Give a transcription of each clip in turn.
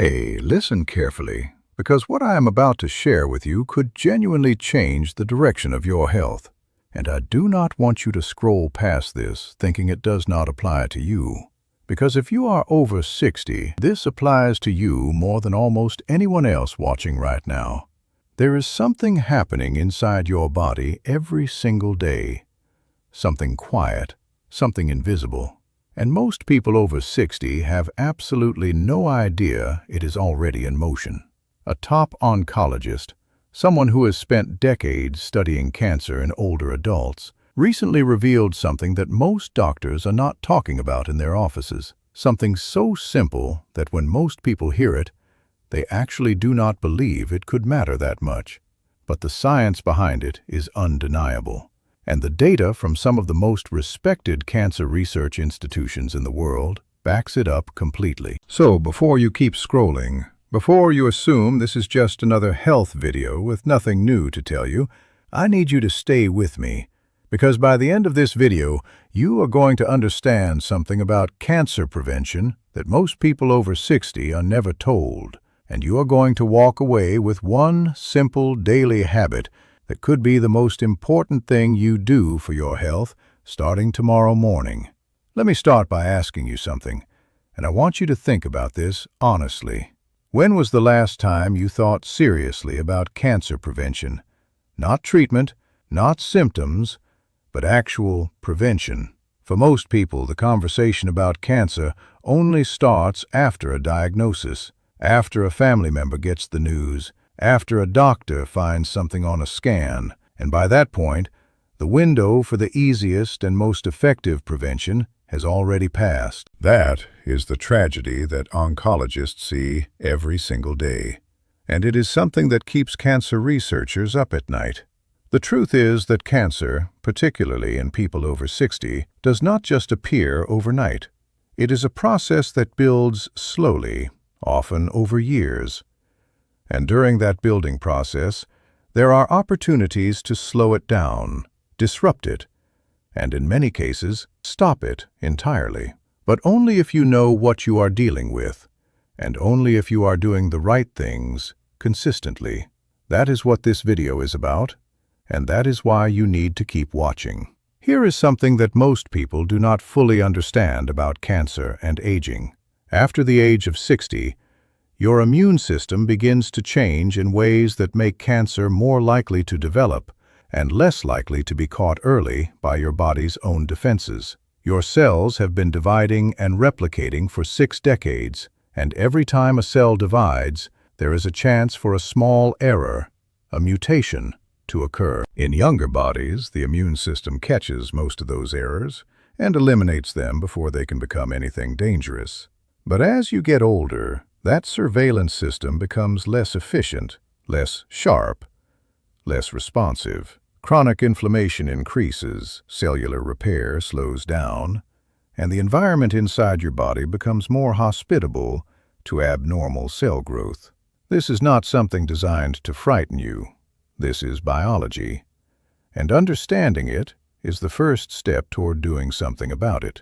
Hey, listen carefully, because what I am about to share with you could genuinely change the direction of your health. And I do not want you to scroll past this thinking it does not apply to you. Because if you are over 60, this applies to you more than almost anyone else watching right now. There is something happening inside your body every single day. Something quiet, something invisible. And most people over 60 have absolutely no idea it is already in motion. A top oncologist, someone who has spent decades studying cancer in older adults, recently revealed something that most doctors are not talking about in their offices. Something so simple that when most people hear it, they actually do not believe it could matter that much. But the science behind it is undeniable. And the data from some of the most respected cancer research institutions in the world backs it up completely. So before you keep scrolling, before you assume this is just another health video with nothing new to tell you, I need you to stay with me, because by the end of this video, you are going to understand something about cancer prevention that most people over 60 are never told, and you are going to walk away with one simple daily habit that could be the most important thing you do for your health starting tomorrow morning. Let me start by asking you something, and I want you to think about this honestly. When was the last time you thought seriously about cancer prevention? Not treatment, not symptoms, but actual prevention. For most people, the conversation about cancer only starts after a diagnosis, after a family member gets the news, after a doctor finds something on a scan, and by that point, the window for the easiest and most effective prevention has already passed. That is the tragedy that oncologists see every single day, and it is something that keeps cancer researchers up at night. The truth is that cancer, particularly in people over 60, does not just appear overnight. It is a process that builds slowly, often over years. And during that building process, there are opportunities to slow it down, disrupt it, and in many cases, stop it entirely. But only if you know what you are dealing with, and only if you are doing the right things consistently. That is what this video is about, and that is why you need to keep watching. Here is something that most people do not fully understand about cancer and aging. After the age of 60, your immune system begins to change in ways that make cancer more likely to develop and less likely to be caught early by your body's own defenses. Your cells have been dividing and replicating for 6 decades, and every time a cell divides, there is a chance for a small error, a mutation, to occur. In younger bodies, the immune system catches most of those errors and eliminates them before they can become anything dangerous. But as you get older, that surveillance system becomes less efficient, less sharp, less responsive. Chronic inflammation increases, cellular repair slows down, and the environment inside your body becomes more hospitable to abnormal cell growth. This is not something designed to frighten you. This is biology, and understanding it is the first step toward doing something about it.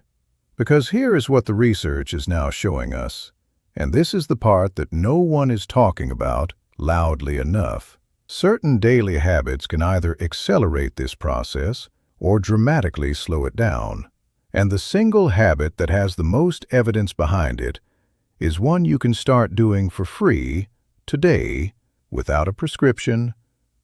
Because here is what the research is now showing us. And this is the part that no one is talking about loudly enough. Certain daily habits can either accelerate this process or dramatically slow it down. And the single habit that has the most evidence behind it is one you can start doing for free today without a prescription,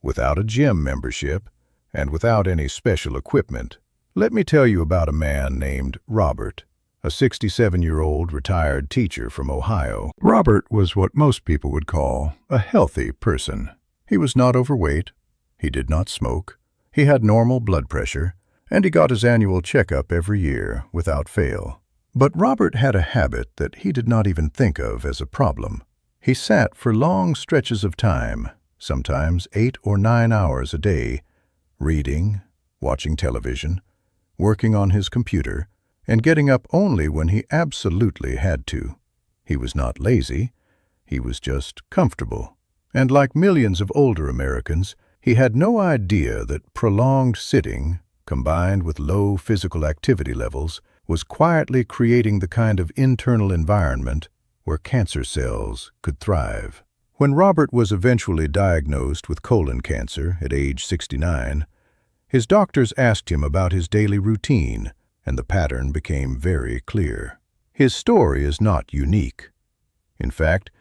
without a gym membership, and without any special equipment. Let me tell you about a man named Robert, a 67-year-old retired teacher from Ohio. Robert was what most people would call a healthy person. He was not overweight, he did not smoke, he had normal blood pressure, and he got his annual checkup every year without fail. But Robert had a habit that he did not even think of as a problem. He sat for long stretches of time, sometimes 8 or 9 hours a day, reading, watching television, working on his computer, and getting up only when he absolutely had to. He was not lazy, he was just comfortable. And like millions of older Americans, he had no idea that prolonged sitting, combined with low physical activity levels, was quietly creating the kind of internal environment where cancer cells could thrive. When Robert was eventually diagnosed with colon cancer at age 69, his doctors asked him about his daily routine, and the pattern became very clear. His story is not unique. In fact,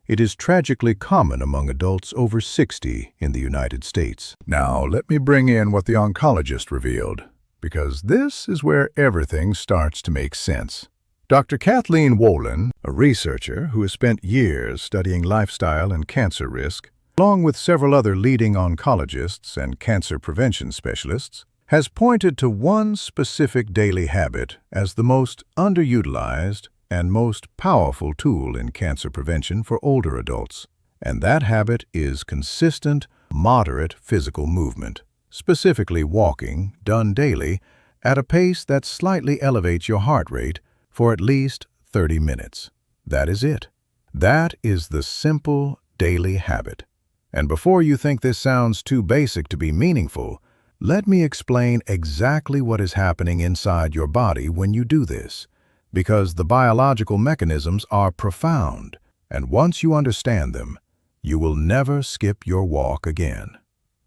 it is tragically common among adults over 60 in the United States. Now, let me bring in what the oncologist revealed, because this is where everything starts to make sense. Dr. Kathleen Wolin, a researcher who has spent years studying lifestyle and cancer risk, along with several other leading oncologists and cancer prevention specialists, has pointed to one specific daily habit as the most underutilized and most powerful tool in cancer prevention for older adults. And that habit is consistent, moderate physical movement, specifically walking, done daily, at a pace that slightly elevates your heart rate for at least 30 minutes. That is it. That is the simple daily habit. And before you think this sounds too basic to be meaningful, let me explain exactly what is happening inside your body when you do this, because the biological mechanisms are profound, and once you understand them, you will never skip your walk again.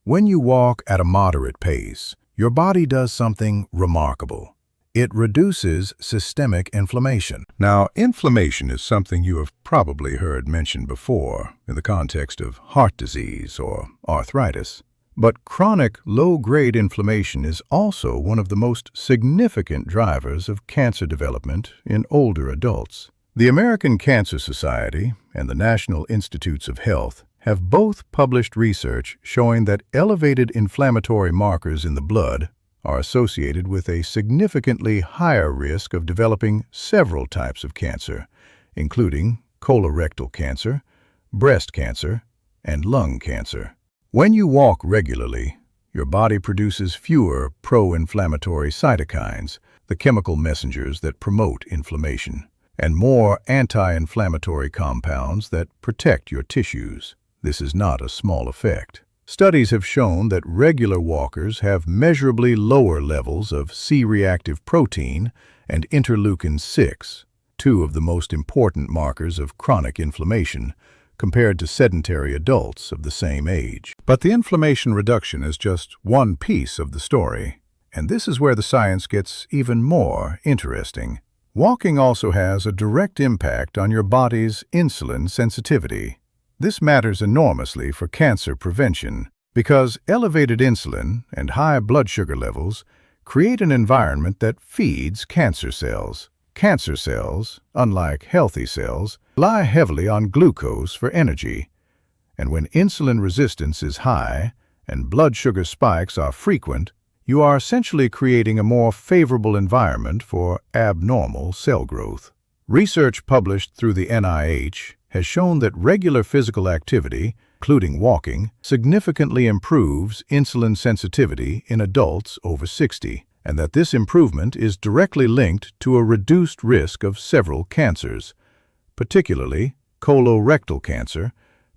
When you walk at a moderate pace, your body does something remarkable. It reduces systemic inflammation. Now, inflammation is something you have probably heard mentioned before in the context of heart disease or arthritis. But chronic low-grade inflammation is also one of the most significant drivers of cancer development in older adults. The American Cancer Society and the National Institutes of Health have both published research showing that elevated inflammatory markers in the blood are associated with a significantly higher risk of developing several types of cancer, including colorectal cancer, breast cancer, and lung cancer. When you walk regularly, your body produces fewer pro-inflammatory cytokines, the chemical messengers that promote inflammation, and more anti-inflammatory compounds that protect your tissues. This is not a small effect. Studies have shown that regular walkers have measurably lower levels of C-reactive protein and interleukin-6, two of the most important markers of chronic inflammation, compared to sedentary adults of the same age. But the inflammation reduction is just one piece of the story, and this is where the science gets even more interesting. Walking also has a direct impact on your body's insulin sensitivity. This matters enormously for cancer prevention because elevated insulin and high blood sugar levels create an environment that feeds cancer cells. Cancer cells, unlike healthy cells, rely heavily on glucose for energy, and when insulin resistance is high and blood sugar spikes are frequent, you are essentially creating a more favorable environment for abnormal cell growth. Research published through the NIH has shown that regular physical activity, including walking, significantly improves insulin sensitivity in adults over 60, and that this improvement is directly linked to a reduced risk of several cancers, particularly colorectal cancer,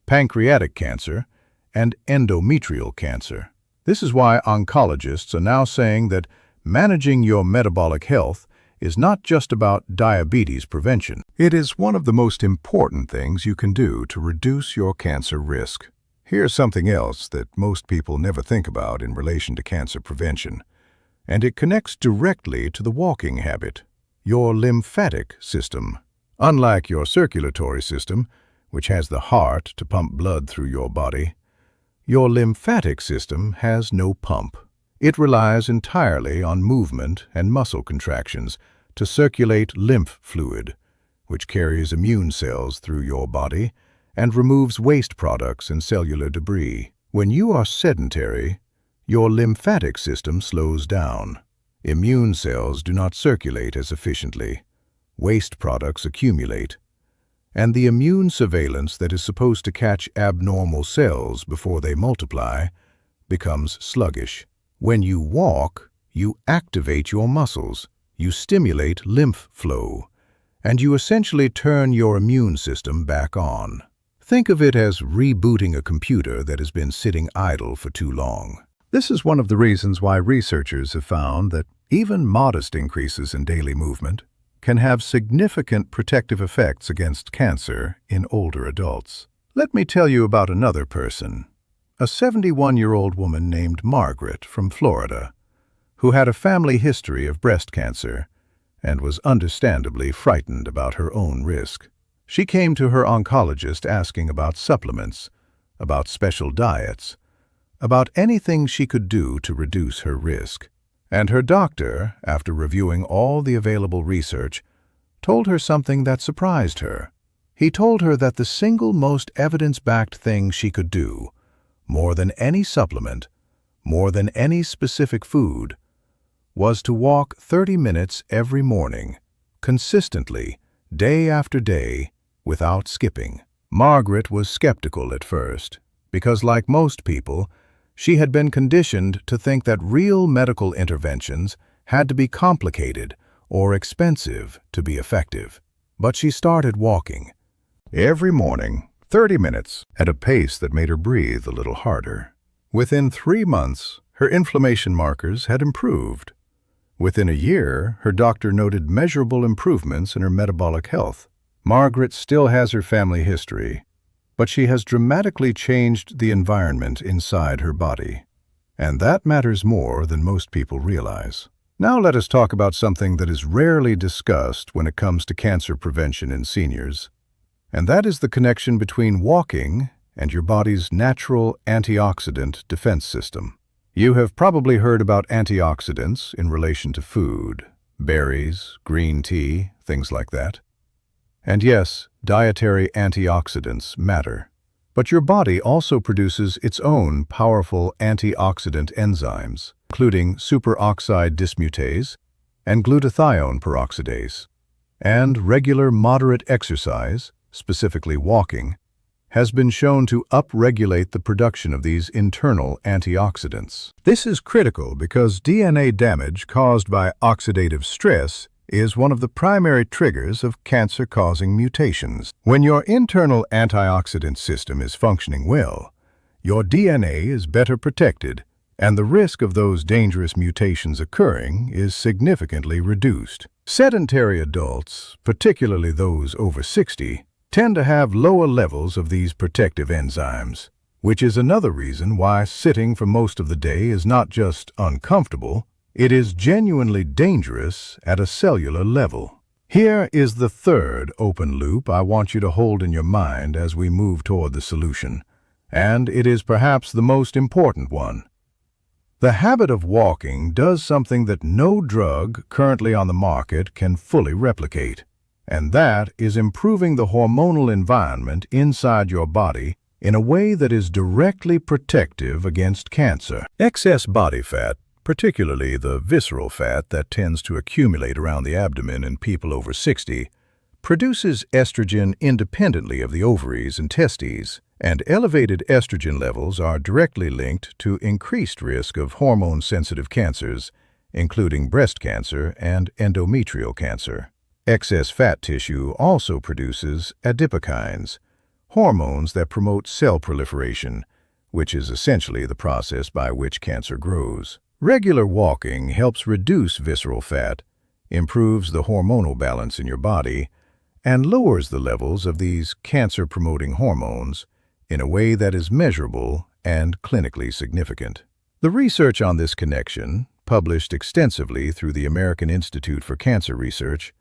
pancreatic cancer, and endometrial cancer. This is why oncologists are now saying that managing your metabolic health is not just about diabetes prevention. It is one of the most important things you can do to reduce your cancer risk. Here's something else that most people never think about in relation to cancer prevention, and it connects directly to the walking habit: your lymphatic system. Unlike your circulatory system, which has the heart to pump blood through your body, your lymphatic system has no pump. It relies entirely on movement and muscle contractions to circulate lymph fluid, which carries immune cells through your body and removes waste products and cellular debris. When you are sedentary, your lymphatic system slows down. Immune cells do not circulate as efficiently. Waste products accumulate, and the immune surveillance that is supposed to catch abnormal cells before they multiply becomes sluggish. When you walk, you activate your muscles, you stimulate lymph flow, and you essentially turn your immune system back on. Think of it as rebooting a computer that has been sitting idle for too long. This is one of the reasons why researchers have found that even modest increases in daily movement can have significant protective effects against cancer in older adults. Let me tell you about another person, a 71-year-old woman named Margaret from Florida, who had a family history of breast cancer and was understandably frightened about her own risk. She came to her oncologist asking about supplements, about special diets, about anything she could do to reduce her risk. And her doctor, after reviewing all the available research, told her something that surprised her. He told her that the single most evidence-backed thing she could do, more than any supplement, more than any specific food, was to walk 30 minutes every morning, consistently, day after day, without skipping. Margaret was skeptical at first, because like most people, she had been conditioned to think that real medical interventions had to be complicated or expensive to be effective. But she started walking every morning, 30 minutes, at a pace that made her breathe a little harder. Within 3 months, her inflammation markers had improved. Within a year, her doctor noted measurable improvements in her metabolic health. Margaret still has her family history, but she has dramatically changed the environment inside her body. And that matters more than most people realize. Now let us talk about something that is rarely discussed when it comes to cancer prevention in seniors, and that is the connection between walking and your body's natural antioxidant defense system. You have probably heard about antioxidants in relation to food, berries, green tea, things like that. And yes, dietary antioxidants matter. But your body also produces its own powerful antioxidant enzymes, including superoxide dismutase and glutathione peroxidase. And regular moderate exercise, specifically walking, has been shown to upregulate the production of these internal antioxidants. This is critical because DNA damage caused by oxidative stress is one of the primary triggers of cancer-causing mutations. When your internal antioxidant system is functioning well, your DNA is better protected, and the risk of those dangerous mutations occurring is significantly reduced. Sedentary adults, particularly those over 60, tend to have lower levels of these protective enzymes, which is another reason why sitting for most of the day is not just uncomfortable, it is genuinely dangerous at a cellular level. Here is the third open loop I want you to hold in your mind as we move toward the solution, and it is perhaps the most important one. The habit of walking does something that no drug currently on the market can fully replicate, and that is improving the hormonal environment inside your body in a way that is directly protective against cancer. Excess body fat, particularly the visceral fat that tends to accumulate around the abdomen in people over 60, produces estrogen independently of the ovaries and testes, and elevated estrogen levels are directly linked to increased risk of hormone-sensitive cancers, including breast cancer and endometrial cancer. Excess fat tissue also produces adipokines, hormones that promote cell proliferation, which is essentially the process by which cancer grows. Regular walking helps reduce visceral fat, improves the hormonal balance in your body, and lowers the levels of these cancer-promoting hormones in a way that is measurable and clinically significant. The research on this connection, published extensively through the American Institute for Cancer Research,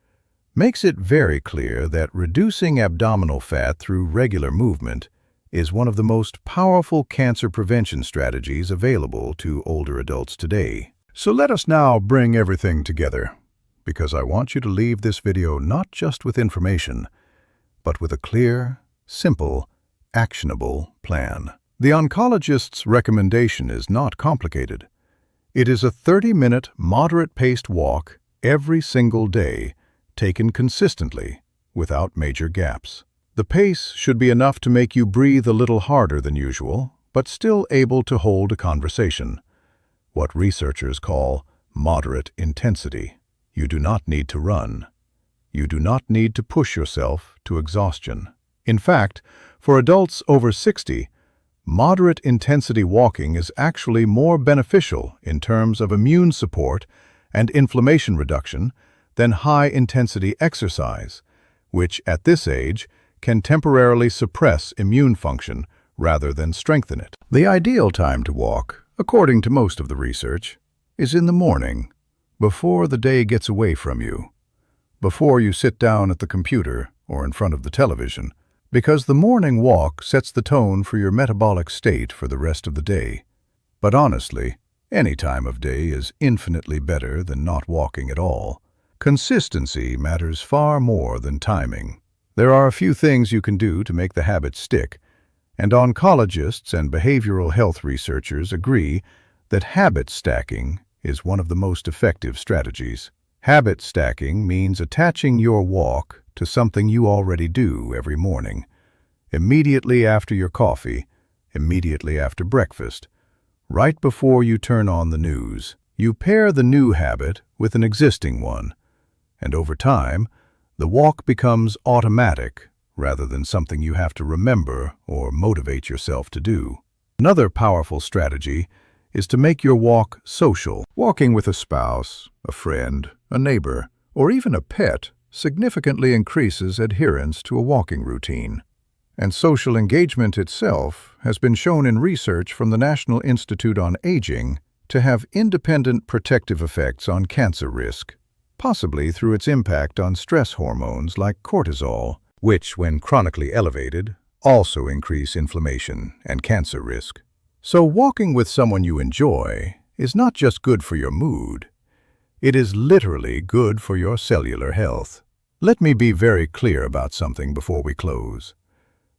makes it very clear that reducing abdominal fat through regular movement is one of the most powerful cancer prevention strategies available to older adults today. So let us now bring everything together, because I want you to leave this video not just with information, but with a clear, simple, actionable plan. The oncologist's recommendation is not complicated. It is a 30-minute, moderate-paced walk every single day, taken consistently, without major gaps. The pace should be enough to make you breathe a little harder than usual, but still able to hold a conversation. What researchers call moderate intensity. You do not need to run. You do not need to push yourself to exhaustion. In fact, for adults over 60, moderate intensity walking is actually more beneficial in terms of immune support and inflammation reduction than high-intensity exercise, which at this age can temporarily suppress immune function rather than strengthen it. The ideal time to walk, according to most of the research, is in the morning, before the day gets away from you, before you sit down at the computer or in front of the television, because the morning walk sets the tone for your metabolic state for the rest of the day. But honestly, any time of day is infinitely better than not walking at all. Consistency matters far more than timing. There are a few things you can do to make the habit stick, and oncologists and behavioral health researchers agree that habit stacking is one of the most effective strategies. Habit stacking means attaching your walk to something you already do every morning, immediately after your coffee, immediately after breakfast, right before you turn on the news. You pair the new habit with an existing one, and over time, the walk becomes automatic rather than something you have to remember or motivate yourself to do. Another powerful strategy is to make your walk social. Walking with a spouse, a friend, a neighbor, or even a pet significantly increases adherence to a walking routine. And social engagement itself has been shown in research from the National Institute on Aging to have independent protective effects on cancer risk, possibly through its impact on stress hormones like cortisol, which, when chronically elevated, also increase inflammation and cancer risk. So walking with someone you enjoy is not just good for your mood, it is literally good for your cellular health. Let me be very clear about something before we close,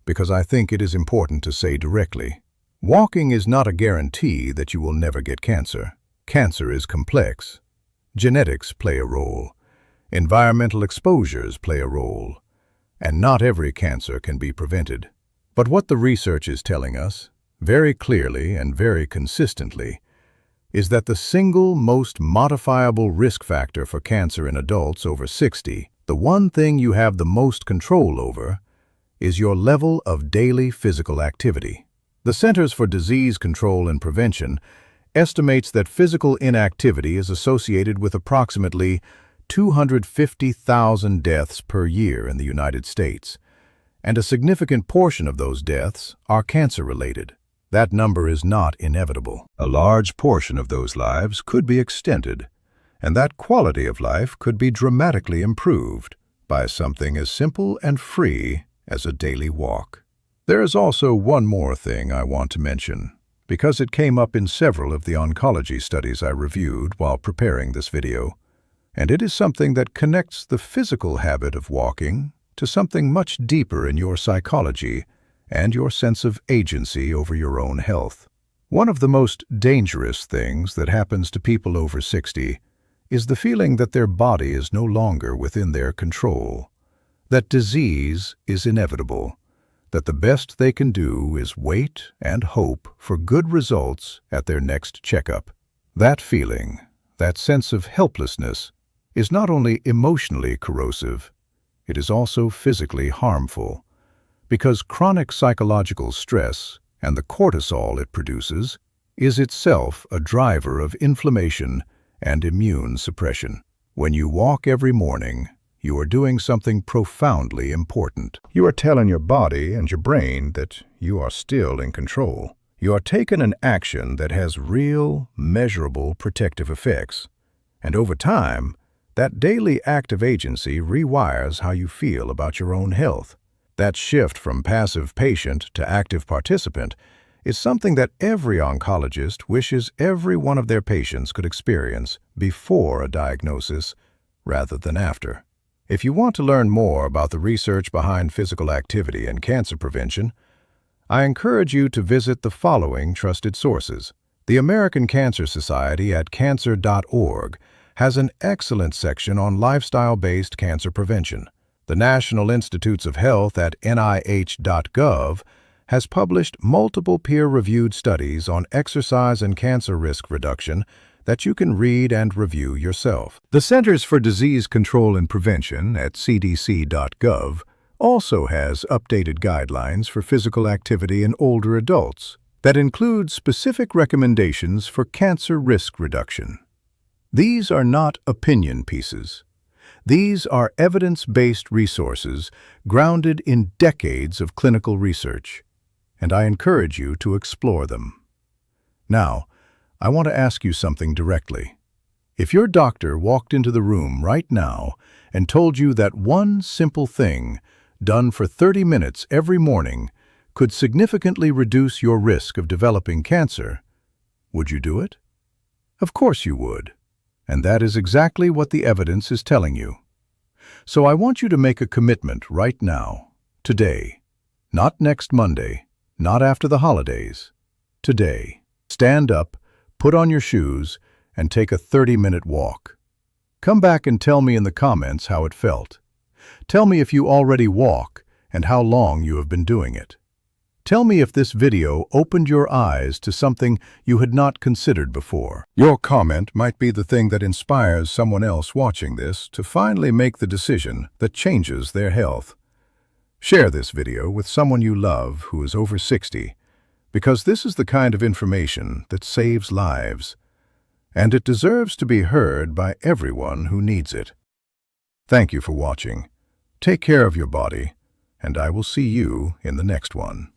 because I think it is important to say directly. Walking is not a guarantee that you will never get cancer. Cancer is complex. Genetics play a role. Environmental exposures play a role. And not every cancer can be prevented. But what the research is telling us, very clearly and very consistently, is that the single most modifiable risk factor for cancer in adults over 60, the one thing you have the most control over, is your level of daily physical activity. The Centers for Disease Control and Prevention estimates that physical inactivity is associated with approximately 250,000 deaths per year in the United States, and a significant portion of those deaths are cancer-related. That number is not inevitable. A large portion of those lives could be extended, and that quality of life could be dramatically improved by something as simple and free as a daily walk. There is also one more thing I want to mention, because it came up in several of the oncology studies I reviewed while preparing this video, and it is something that connects the physical habit of walking to something much deeper in your psychology and your sense of agency over your own health. One of the most dangerous things that happens to people over 60 is the feeling that their body is no longer within their control, that disease is inevitable, that the best they can do is wait and hope for good results at their next checkup. That feeling, that sense of helplessness, is not only emotionally corrosive, it is also physically harmful, because chronic psychological stress and the cortisol it produces is itself a driver of inflammation and immune suppression. When you walk every morning, you are doing something profoundly important. You are telling your body and your brain that you are still in control. You are taking an action that has real, measurable protective effects. And over time, that daily act of agency rewires how you feel about your own health. That shift from passive patient to active participant is something that every oncologist wishes every one of their patients could experience before a diagnosis rather than after. If you want to learn more about the research behind physical activity and cancer prevention, I encourage you to visit the following trusted sources. The American Cancer Society at cancer.org has an excellent section on lifestyle-based cancer prevention. The National Institutes of Health at nih.gov has published multiple peer-reviewed studies on exercise and cancer risk reduction that you can read and review yourself. The Centers for Disease Control and Prevention at cdc.gov also has updated guidelines for physical activity in older adults that include specific recommendations for cancer risk reduction. These are not opinion pieces. These are evidence-based resources grounded in decades of clinical research, and I encourage you to explore them. Now, I want to ask you something directly. If your doctor walked into the room right now and told you that one simple thing, done for 30 minutes every morning, could significantly reduce your risk of developing cancer, would you do it? Of course you would. And that is exactly what the evidence is telling you. So I want you to make a commitment right now, today. Not next Monday, not after the holidays. Today. Stand up, put on your shoes, and take a 30-minute walk. Come back and tell me in the comments how it felt. Tell me if you already walk and how long you have been doing it. Tell me if this video opened your eyes to something you had not considered before. Your comment might be the thing that inspires someone else watching this to finally make the decision that changes their health. Share this video with someone you love who is over 60, because this is the kind of information that saves lives, and it deserves to be heard by everyone who needs it. Thank you for watching. Take care of your body, and I will see you in the next one.